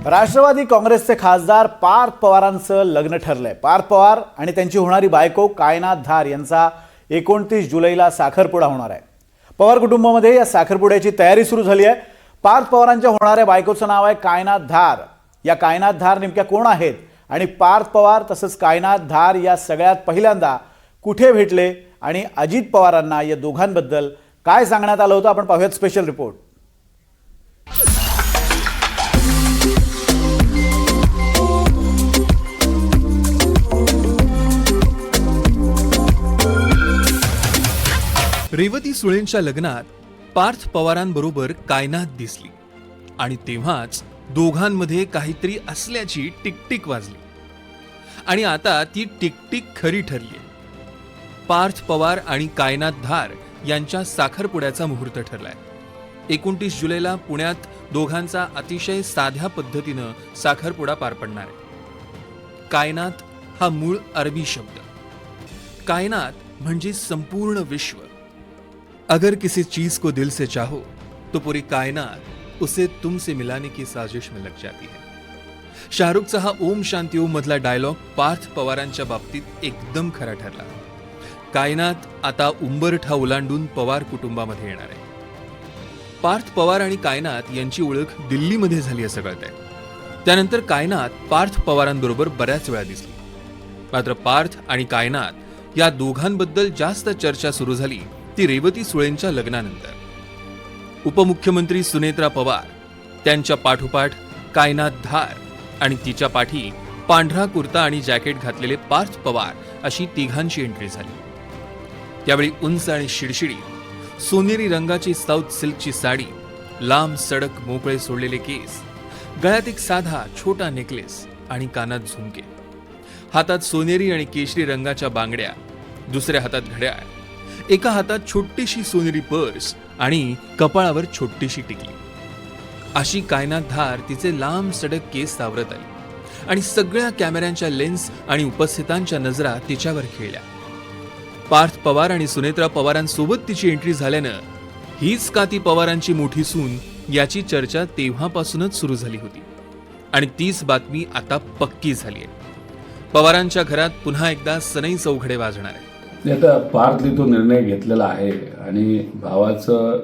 राष्ट्रवादी काँग्रेसचे खासदार पार्थ पवारांचं लग्न ठरलंय। पार्थ पवार आणि त्यांची होणारी बायको कायनाथ धार यांचा 29 जुलैला साखरपुडा होणार आहे। पवार कुटुंबामध्ये या साखरपुड्याची तयारी सुरू झाली आहे। पार्थ पवारांच्या होणाऱ्या बायकोचं नाव आहे कायनाथ धार। या कायनाथ धार नेमक्या कोण आहेत आणि पार्थ पवार तसंच कायनाथ धार या सगळ्यात पहिल्यांदा कुठे भेटले आणि अजित पवारांना या दोघांबद्दल काय सांगण्यात आलं होतं आपण पाहूयात स्पेशल रिपोर्ट। रेवती सुळेंच्या लग्नात पार्थ पवारांबरोबर कायनाथ दिसली आणि तेव्हाच दोघांमध्ये काहीतरी असल्याची टिकटिक वाजली आणि आता ती टिकटिक खरी ठरली। पार्थ पवार आणि कायनाथ धार यांच्या साखरपुड्याचा मुहूर्त ठरलाय। 29 जुलैला पुण्यात दोघांचा अतिशय साध्या पद्धतीनं साखरपुडा पार पडणार आहे। कायनाथ हा मूळ अरबी शब्द। कायनात म्हणजे संपूर्ण विश्व। अगर किसी चीज को दिल से चाहो तो पूरी कायनात उसे तुमसे मिलाने की साजिश में लग जाती है। शाहरुखचा हा ओम शांती ओम मधला डायलॉग पार्थ पवारांच्या बाबतीत एकदम खरा ठरला। कायनात आता उंबरठा ओलांडून पवार कुटुंबामध्ये येणार आहे। पार्थ पवार आणि कायनात यांची ओळख दिल्लीमध्ये झाली असं कळतंय। त्यानंतर कायनात पार्थ पवारांबरोबर बऱ्याच वेळा दिसली। मात्र पार्थ आणि कायनात या दोघांबद्दल जास्त चर्चा सुरू झाली ती रेवती सुळेंच्या लग्नानंतर। उपमुख्यमंत्री सुनेत्रा पवार त्यांच्या पाठोपाठ कायनाथ धार आणि तिच्या पाठी पांढरा कुर्ता आणि जॅकेट घातलेले पार्थ पवार अशी तिघांची एंट्री झाली। यावेळी उंच आणि शिडशिडीत सोनेरी रंगाची साऊथ सिल्कची साडी, लांब सडक मोकळे सोडलेले केस, गळ्यात एक साधा छोटा नेकलेस आणि कानात झुमके, हातात सोनेरी आणि केशरी रंगाच्या बांगड्या, दुसऱ्या हातात घड्याळ, एका हातात छोटीशी सोनेरी पर्स आणि कपाळावर छोटीशी टिकली अशी कायनाथ धार तिचे लांब सडक केस सावरत आली आणि सगळ्या कॅमेऱ्यांच्या लेन्स आणि उपस्थितांच्या नजरा तिच्यावर खेळल्या। पार्थ पवार आणि सुनेत्रा पवारांसोबत तिची एंट्री झाल्यानं हीच का ती पवारांची मोठी सून याची चर्चा तेव्हापासूनच सुरू झाली होती आणि तीच बातमी आता पक्की झाली आहे। पवारांच्या घरात पुन्हा एकदा सनई चौघडे वाजणार आहे। आता पार्थने तो निर्णय घेतलेला आहे आणि भावाचं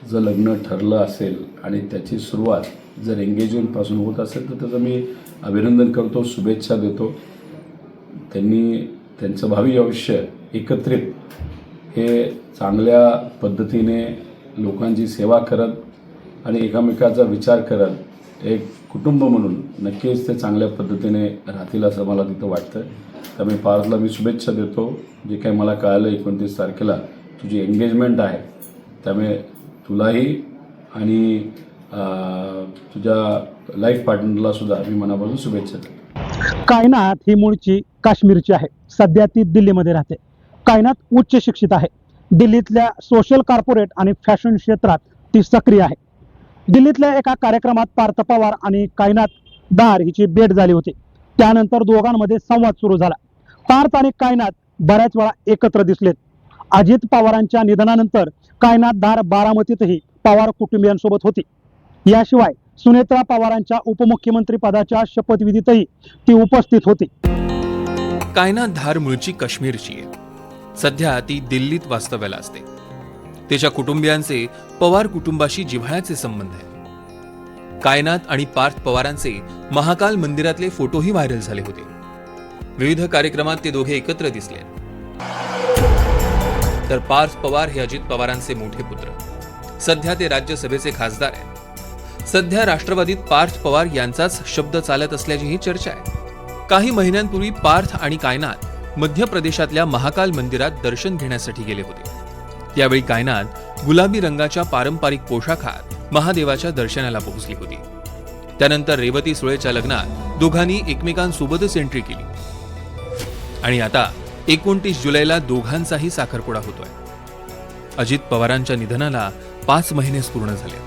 जर लग्न ठरलं असेल आणि त्याची सुरुवात जर एंगेजमेंटपासून होत असेल तर त्याचं मी अभिनंदन करतो, शुभेच्छा देतो। त्यांनी त्यांचं भावी आयुष्य एकत्रित हे चांगल्या पद्धतीने लोकांची सेवा करत आणि एकमेकाचा विचार करत एक कुटुंब म्हणून नक्कीच ते चांगल्या पद्धतीने राहतील असं मला तिथं वाटतं। त्यामुळे पार्थला मी शुभेच्छा देतो। जे काही मला कळालं 29 तारखेला तुझी एंगेजमेंट आहे, त्यामुळे तुलाही आणि तुझ्या लाईफ पार्टनरला सुद्धा मी मनापासून शुभेच्छा देतो। कायनात ही मूळची काश्मीरची आहे, सध्या ती दिल्लीमध्ये राहते। कायनात उच्च शिक्षित आहे। दिल्लीतल्या सोशल कॉर्पोरेट आणि फॅशन क्षेत्रात ती सक्रिय आहे। दिल्लीतल्या एका कार्यक्रमात पार्थ पवार आणि कायनाथ धार हिची भेट झाली होती। त्यानंतर दोघांमध्ये संवाद सुरू झाला। पार्थ आणि कायनाथ बऱ्याच वेळा एकत्र दिसलेत। अजित पवारांच्या निधनानंतर कायनाथ धार बारामतीतही पवार कुटुंबियांसोबत होती। याशिवाय सुनेत्रा पवारांच्या उपमुख्यमंत्री पदाच्या शपथविधीतही ती उपस्थित होती। कायनाथ धार मूळची काश्मीरची आहे। सध्या ती दिल्लीत वास्तव्याला असते। तिच्या कुटुंबियांचे पवार कुटुंबाशी जिव्हाळ्याचे संबंध आहेत। कायनाथ आणि पार्थ पवारांचे महाकाल मंदिरातले फोटोही व्हायरल झाले होते। विविध कार्यक्रमात ते दोघे एकत्र दिसले। तर पार्थ पवार हे अजित पवारांचे मोठे पुत्र। सध्या ते राज्यसभेचे खासदार आहेत। सध्या राष्ट्रवादीत पार्थ पवार यांचाच शब्द चालत असल्याची ही चर्चा आहे। काही महिन्यांपूर्वी पार्थ आणि कायनाथ मध्य प्रदेशातल्या महाकाल मंदिरात दर्शन घेण्यासाठी गेले होते। यावेळी कायनाथ गुलाबी रंगाच्या पारंपरिक पोशाखात महादेवाच्या दर्शनाला पोहोचली होती। त्यानंतर रेवती सुळेच्या लग्नात दोघांनी एकमेकांसोबतच एंट्री केली आणि आता 29 जुलैला दोघांचाही साखरपुडा होतोय। अजित पवारांच्या निधनाला 5 महिनेच पूर्ण झाले,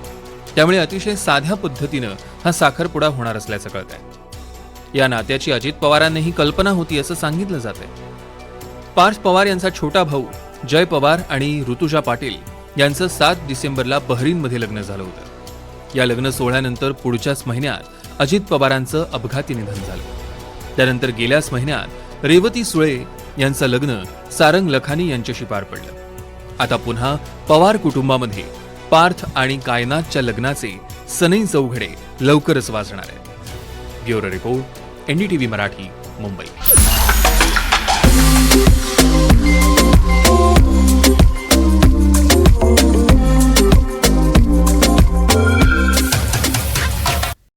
त्यामुळे अतिशय साध्या पद्धतीनं हा साखरपुडा होणार असल्याचं कळतंय। या नात्याची अजित पवारांनाही कल्पना होती असं सांगितलं जातंय। पार्थ पवार यांचा छोटा भाऊ जय पवार आणि ऋतुजा पाटील यांचं 7 डिसेंबरला बहरीनमध्ये लग्न झालं होतं। या लग्न सोहळ्यानंतर पुढच्याच महिन्यात अजित पवारांचं अपघाती निधन झालं. त्यानंतर गेल्याच महिन्यात रेवती सुळे यांचं लग्न सारंग लखानी यांच्याशी पार पडलं. आता पुन्हा पवार कुटुंबामध्ये पार्थ आणि कायनाथच्या लग्नाचे सनई चौघडे लवकरच वाजणार आहेत. Bureau report, NDTV Marathi, Mumbai.